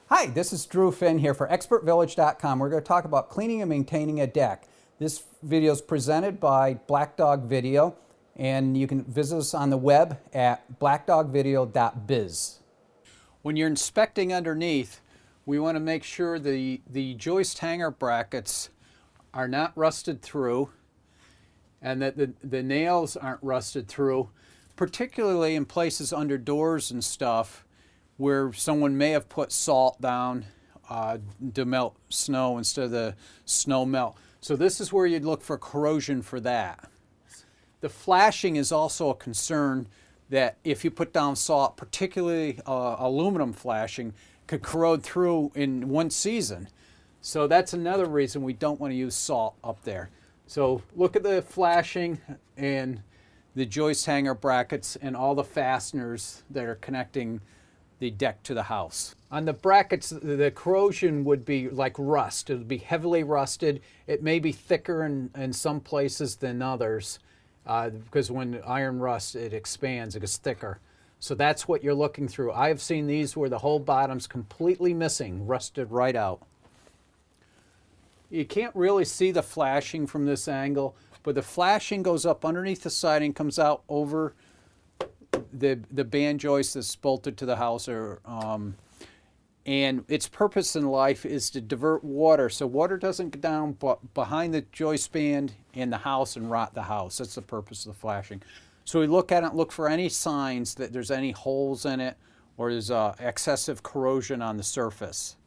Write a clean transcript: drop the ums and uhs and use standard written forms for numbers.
Hi, this is Drew Finn here for ExpertVillage.com. We're going to talk about cleaning and maintaining a deck. This video is presented by Black Dog Video, and you can visit us on the web at blackdogvideo.biz. When you're inspecting underneath, we want to make sure the joist hanger brackets are not rusted through and that the nails aren't rusted through, particularly in places under doors and stuff where someone may have put salt down to melt snow instead of the snow melt. So this is where you'd look for corrosion for that. The flashing is also a concern that if you put down salt, particularly aluminum flashing, could corrode through in one season. So that's another reason we don't want to use salt up there. So look at the flashing and the joist hanger brackets and all the fasteners that are connecting the deck to the house. On the brackets, the corrosion would be like rust. It would be heavily rusted. It may be thicker in some places than others because when iron rusts, it expands, it gets thicker. So that's what you're looking through. I've seen these where the whole bottom's completely missing, rusted right out. You can't really see the flashing from this angle, but the flashing goes up underneath the siding, comes out over the band joist that's bolted to the house, and its purpose in life is to divert water, so water doesn't get down behind the joist band in the house and rot the house. That's the purpose of the flashing. So we look at it and look for any signs that there's any holes in it or there's excessive corrosion on the surface.